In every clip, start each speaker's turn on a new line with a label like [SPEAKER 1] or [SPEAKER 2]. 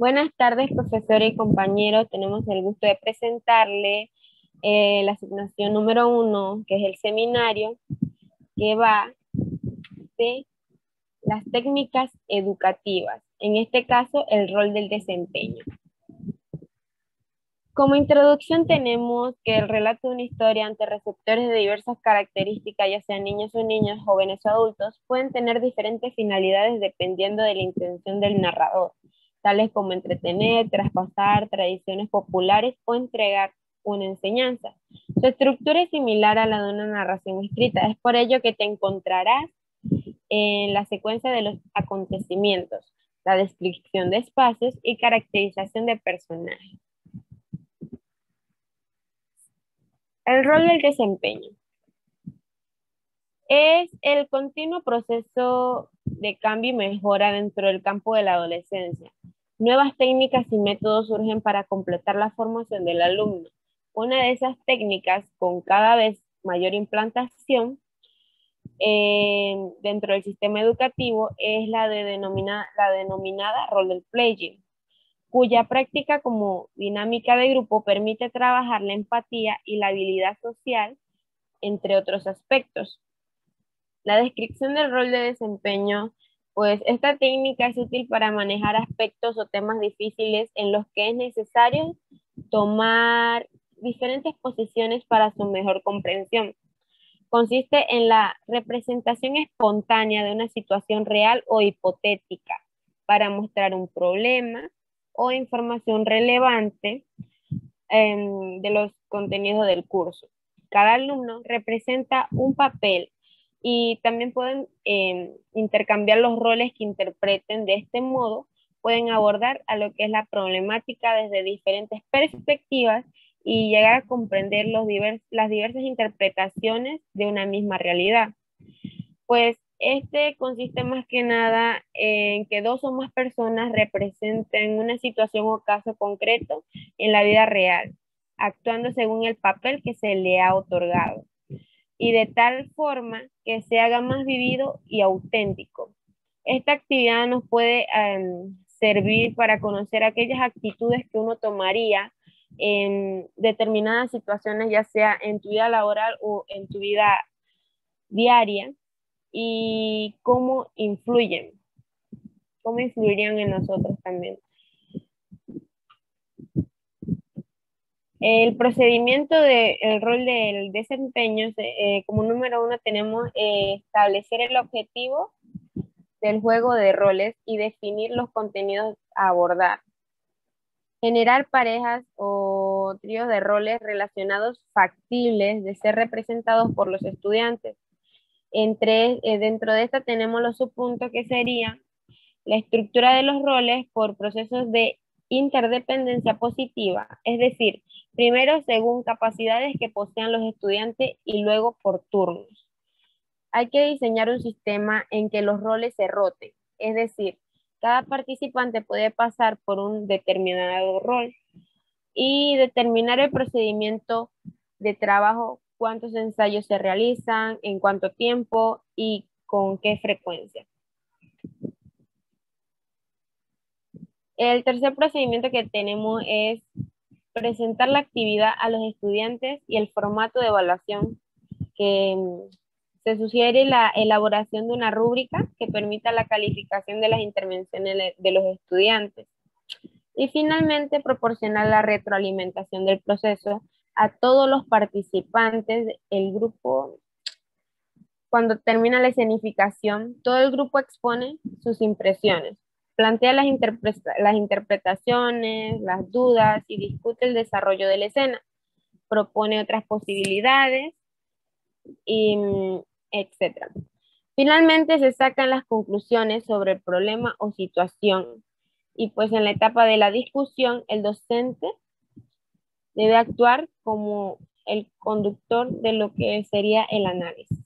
[SPEAKER 1] Buenas tardes, profesor y compañeros. Tenemos el gusto de presentarle la asignación número 1, que es el seminario, que va de las técnicas educativas. En este caso, el rol del desempeño. Como introducción tenemos que el relato de una historia ante receptores de diversas características, ya sean niños o niñas, jóvenes o adultos, pueden tener diferentes finalidades dependiendo de la intención del narrador, tales como entretener, traspasar tradiciones populares o entregar una enseñanza. Su estructura es similar a la de una narración escrita, es por ello que te encontrarás en la secuencia de los acontecimientos, la descripción de espacios y caracterización de personajes. El rol del desempeño es el continuo proceso de cambio y mejora dentro del campo de la adolescencia. Nuevas técnicas y métodos surgen para completar la formación del alumno. Una de esas técnicas, con cada vez mayor implantación dentro del sistema educativo, es la denominada rol del playing, cuya práctica como dinámica de grupo permite trabajar la empatía y la habilidad social, entre otros aspectos. La descripción del rol de desempeño, pues esta técnica es útil para manejar aspectos o temas difíciles en los que es necesario tomar diferentes posiciones para su mejor comprensión. Consiste en la representación espontánea de una situación real o hipotética para mostrar un problema o información relevante de los contenidos del curso. Cada alumno representa un papel y también pueden intercambiar los roles que interpreten. De este modo pueden abordar a lo que es la problemática desde diferentes perspectivas y llegar a comprender las diversas interpretaciones de una misma realidad. Pues este consiste más que nada en que dos o más personas representen una situación o caso concreto en la vida real, actuando según el papel que se le ha otorgado, y de tal forma que se haga más vivido y auténtico. Esta actividad nos puede servir para conocer aquellas actitudes que uno tomaría en determinadas situaciones, ya sea en tu vida laboral o en tu vida diaria, y cómo influirían en nosotros también. El procedimiento del rol del desempeño, como número 1 tenemos establecer el objetivo del juego de roles y definir los contenidos a abordar. Generar parejas o tríos de roles relacionados factibles de ser representados por los estudiantes. Dentro de esta tenemos los subpuntos que serían la estructura de los roles por procesos de interdependencia positiva, es decir, primero según capacidades que posean los estudiantes y luego por turnos. Hay que diseñar un sistema en que los roles se roten, es decir, cada participante puede pasar por un determinado rol y determinar el procedimiento de trabajo, cuántos ensayos se realizan, en cuánto tiempo y con qué frecuencia. El tercer procedimiento que tenemos es presentar la actividad a los estudiantes y el formato de evaluación, que se sugiere la elaboración de una rúbrica que permita la calificación de las intervenciones de los estudiantes. Y finalmente, proporcionar la retroalimentación del proceso a todos los participantes del grupo. Cuando termina la escenificación, todo el grupo expone sus impresiones, plantea las interpretaciones, las dudas y discute el desarrollo de la escena, propone otras posibilidades, etc. Finalmente se sacan las conclusiones sobre el problema o situación, y pues en la etapa de la discusión el docente debe actuar como el conductor de lo que sería el análisis.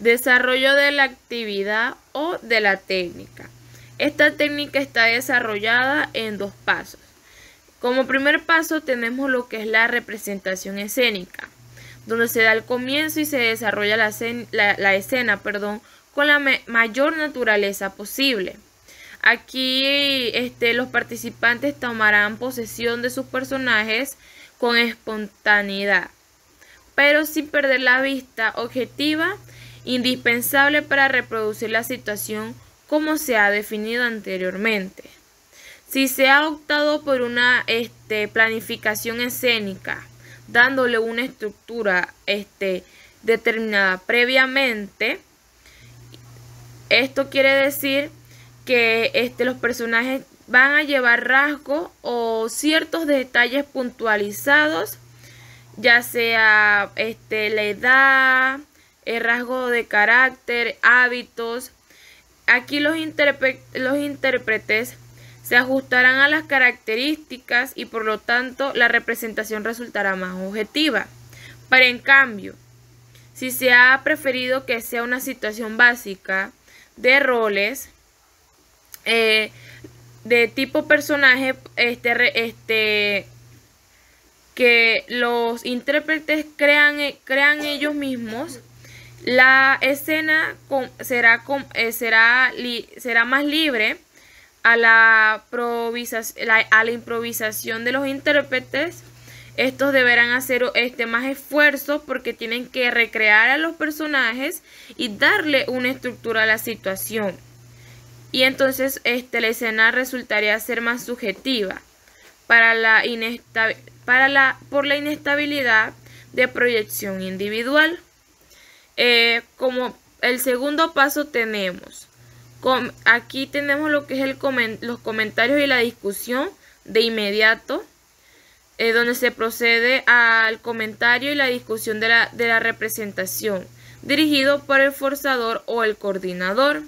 [SPEAKER 2] Desarrollo de la actividad o de la técnica. Esta técnica está desarrollada en 2 pasos. Como primer paso tenemos lo que es la representación escénica, donde se da el comienzo y se desarrolla la escena con la mayor naturaleza posible. Aquí los participantes tomarán posesión de sus personajes con espontaneidad, pero sin perder la vista objetiva indispensable para reproducir la situación como se ha definido anteriormente. Si se ha optado por una planificación escénica, dándole una estructura determinada previamente, esto quiere decir que los personajes van a llevar rasgos o ciertos detalles puntualizados, ya sea la edad, el rasgo de carácter, hábitos. Aquí los intérpretes se ajustarán a las características y por lo tanto la representación resultará más objetiva. Pero en cambio, si se ha preferido que sea una situación básica de roles de tipo personaje, que los intérpretes crean ellos mismos, la escena será más libre a la improvisación de los intérpretes. Estos deberán hacer más esfuerzo porque tienen que recrear a los personajes y darle una estructura a la situación. Y entonces la escena resultaría ser más subjetiva por la inestabilidad de proyección individual. Como el segundo paso aquí tenemos lo que es los comentarios y la discusión de inmediato, donde se procede al comentario y la discusión de la representación, dirigido por el forzador o el coordinador.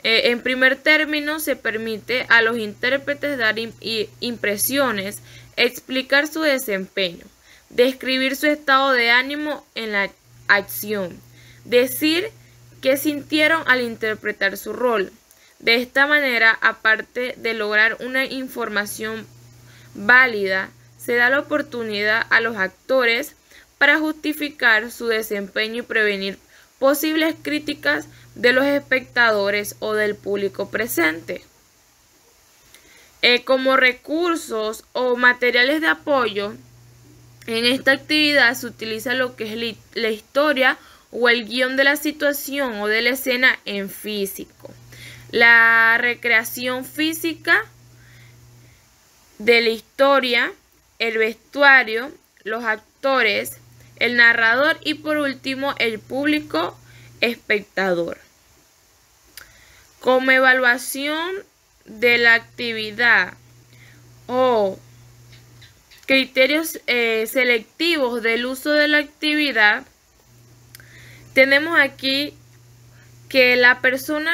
[SPEAKER 2] En primer término, se permite a los intérpretes dar impresiones, explicar su desempeño, describir su estado de ánimo en la acción, decir qué sintieron al interpretar su rol. De esta manera, aparte de lograr una información válida, se da la oportunidad a los actores para justificar su desempeño y prevenir posibles críticas de los espectadores o del público presente. Como recursos o materiales de apoyo, en esta actividad se utiliza lo que es la historia o el guión de la situación o de la escena en físico, la recreación física de la historia, el vestuario, los actores, el narrador y por último el público espectador. Como evaluación de la actividad o criterios selectivos del uso de la actividad, tenemos aquí que la persona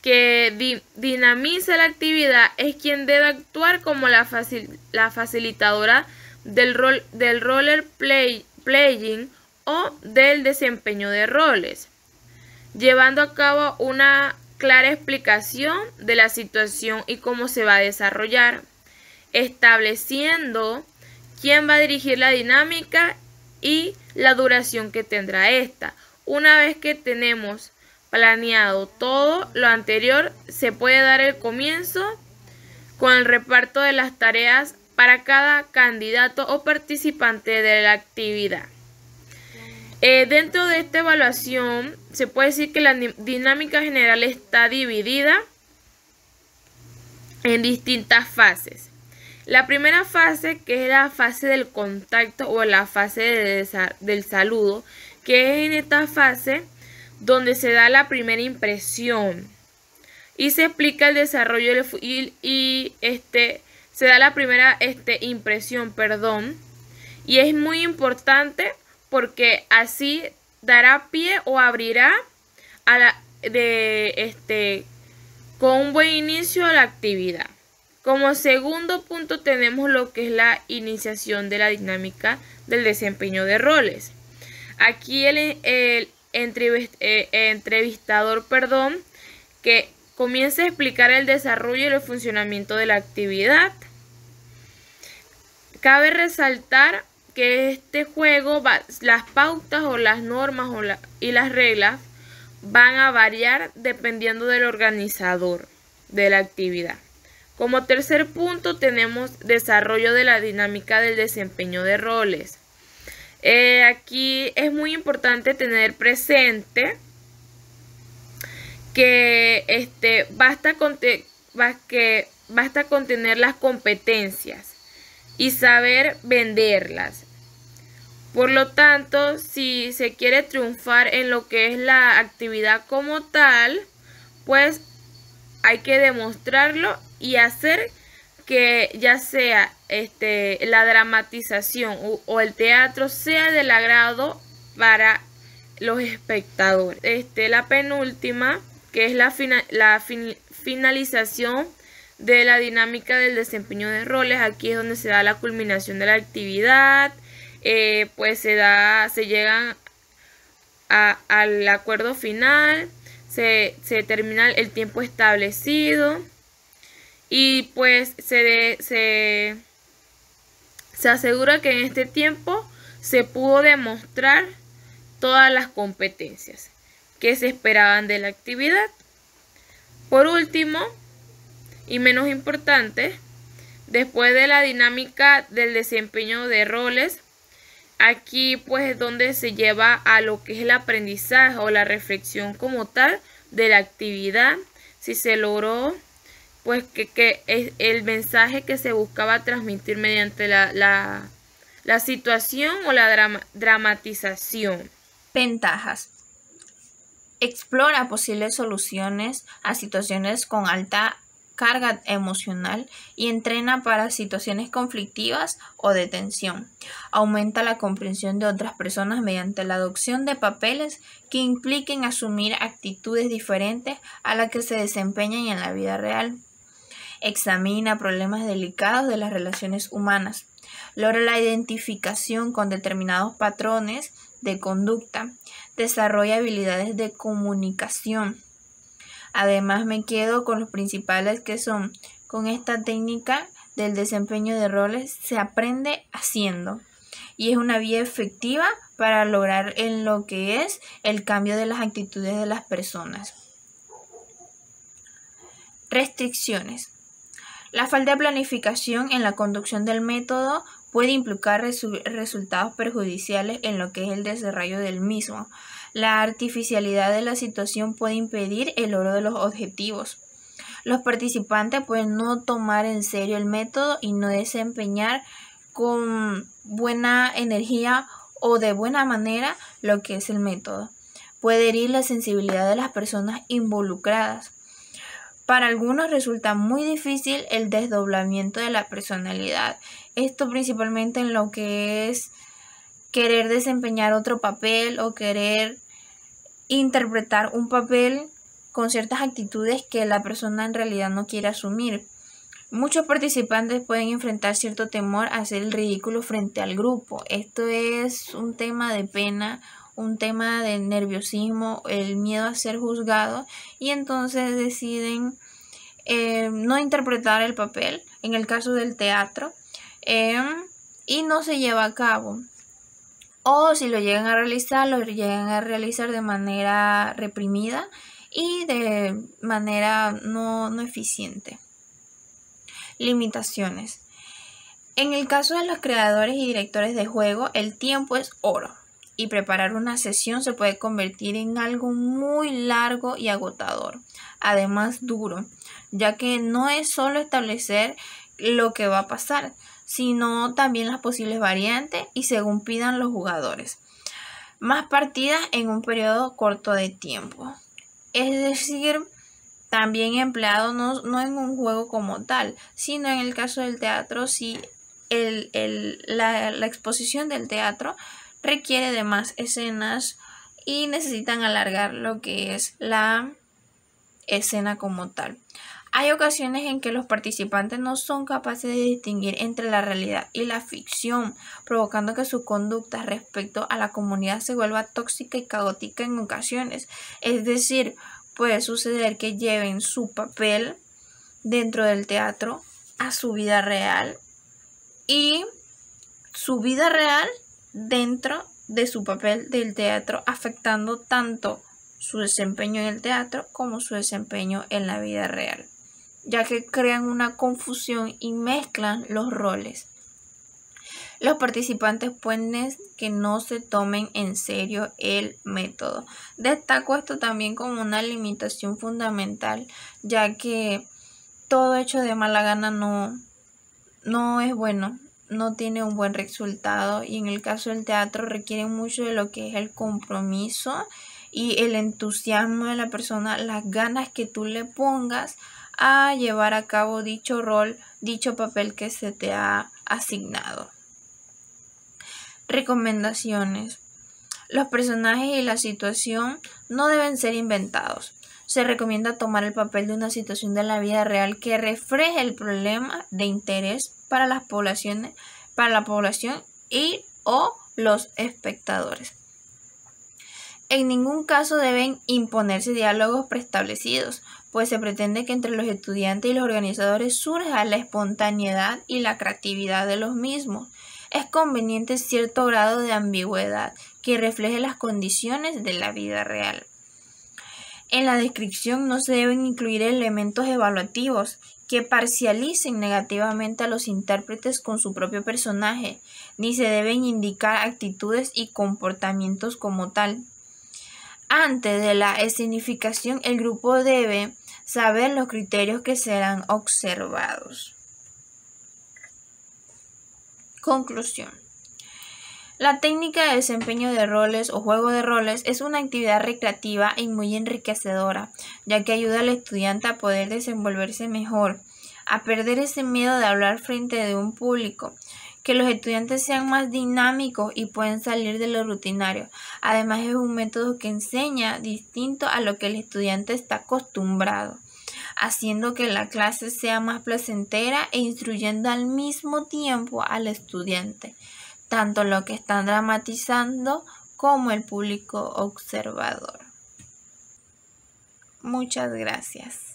[SPEAKER 2] que dinamiza la actividad es quien debe actuar como la facilitadora del role playing o del desempeño de roles, llevando a cabo una clara explicación de la situación y cómo se va a desarrollar, estableciendo quién va a dirigir la dinámica y la duración que tendrá esta. Una vez que tenemos planeado todo lo anterior, se puede dar el comienzo con el reparto de las tareas para cada candidato o participante de la actividad. Dentro de esta evaluación se puede decir que la dinámica general está dividida en distintas fases. La primera fase, que es la fase del contacto o la fase del saludo, que es en esta fase donde se da la primera impresión y se explica el desarrollo se da la primera impresión, y es muy importante porque así dará pie o abrirá con un buen inicio a la actividad. Como segundo punto tenemos lo que es la iniciación de la dinámica del desempeño de roles. Aquí el entrevistador, que comienza a explicar el desarrollo y el funcionamiento de la actividad. Cabe resaltar que este juego, las pautas o las normas y las reglas van a variar dependiendo del organizador, de la actividad. Como tercer punto tenemos desarrollo de la dinámica del desempeño de roles. Aquí es muy importante tener presente que basta con tener las competencias y saber venderlas. Por lo tanto, si se quiere triunfar en lo que es la actividad como tal, pues hay que demostrarlo y hacer que ya sea la dramatización o el teatro sea del agrado para los espectadores. La penúltima, que es la finalización de la dinámica del desempeño de roles. Aquí es donde se da la culminación de la actividad, pues se llegan al acuerdo final, se termina el tiempo establecido y pues se asegura que en este tiempo se pudo demostrar todas las competencias que se esperaban de la actividad. Por último, y menos importante, después de la dinámica del desempeño de roles, aquí pues es donde se lleva a lo que es el aprendizaje o la reflexión como tal de la actividad, si se logró pues que es el mensaje que se buscaba transmitir mediante la situación o la dramatización.
[SPEAKER 3] Ventajas. Explora posibles soluciones a situaciones con alta carga emocional y entrena para situaciones conflictivas o de tensión. Aumenta la comprensión de otras personas mediante la adopción de papeles que impliquen asumir actitudes diferentes a las que se desempeñan en la vida real. Examina problemas delicados de las relaciones humanas. Logra la identificación con determinados patrones de conducta. Desarrolla habilidades de comunicación. Además, me quedo con los principales que son: con esta técnica del desempeño de roles se aprende haciendo y es una vía efectiva para lograr en lo que es el cambio de las actitudes de las personas. Restricciones. La falta de planificación en la conducción del método puede implicar resultados perjudiciales en lo que es el desarrollo del mismo. La artificialidad de la situación puede impedir el logro de los objetivos. Los participantes pueden no tomar en serio el método y no desempeñar con buena energía o de buena manera lo que es el método. Puede herir la sensibilidad de las personas involucradas. Para algunos resulta muy difícil el desdoblamiento de la personalidad. Esto principalmente en lo que es querer desempeñar otro papel o querer interpretar un papel con ciertas actitudes que la persona en realidad no quiere asumir. Muchos participantes pueden enfrentar cierto temor a hacer el ridículo frente al grupo. Esto es un tema de pena, un tema de nerviosismo, el miedo a ser juzgado, y entonces deciden no interpretar el papel, en el caso del teatro, y no se lleva a cabo. O si lo llegan a realizar de manera reprimida y de manera no eficiente. Limitaciones. En el caso de los creadores y directores de juego, el tiempo es oro y preparar una sesión se puede convertir en algo muy largo y agotador, además duro, ya que no es solo establecer lo que va a pasar, sino también las posibles variantes y según pidan los jugadores. Más partidas en un periodo corto de tiempo. Es decir, también empleado no en un juego como tal, sino en el caso del teatro, si la exposición del teatro requiere de más escenas y necesitan alargar lo que es la escena como tal. Hay ocasiones en que los participantes no son capaces de distinguir entre la realidad y la ficción, provocando que su conducta respecto a la comunidad se vuelva tóxica y caótica en ocasiones. Es decir, puede suceder que lleven su papel dentro del teatro a su vida real y su vida real dentro de su papel del teatro, afectando tanto su desempeño en el teatro como su desempeño en la vida real. ya que crean una confusión y mezclan los roles. Los participantes pueden que no se tomen en serio el método. Destaco esto también como una limitación fundamental, ya que todo hecho de mala gana no es bueno, no tiene un buen resultado, y en el caso del teatro requiere mucho de lo que es el compromiso y el entusiasmo de la persona, las ganas que tú le pongas a llevar a cabo dicho rol, dicho papel que se te ha asignado. Recomendaciones. Los personajes y la situación no deben ser inventados. Se recomienda tomar el papel de una situación de la vida real que refleje el problema de interés para la población y o los espectadores. En ningún caso deben imponerse diálogos preestablecidos, pues se pretende que entre los estudiantes y los organizadores surja la espontaneidad y la creatividad de los mismos. Es conveniente cierto grado de ambigüedad que refleje las condiciones de la vida real. En la descripción no se deben incluir elementos evaluativos que parcialicen negativamente a los intérpretes con su propio personaje, ni se deben indicar actitudes y comportamientos como tal. Antes de la escenificación, el grupo debe saber los criterios que serán observados. Conclusión. La técnica de desempeño de roles o juego de roles es una actividad recreativa y muy enriquecedora, ya que ayuda al estudiante a poder desenvolverse mejor, a perder ese miedo de hablar frente de un público, que los estudiantes sean más dinámicos y pueden salir de lo rutinario. Además, es un método que enseña distinto a lo que el estudiante está acostumbrado, haciendo que la clase sea más placentera e instruyendo al mismo tiempo al estudiante, tanto lo que están dramatizando como el público observador. Muchas gracias.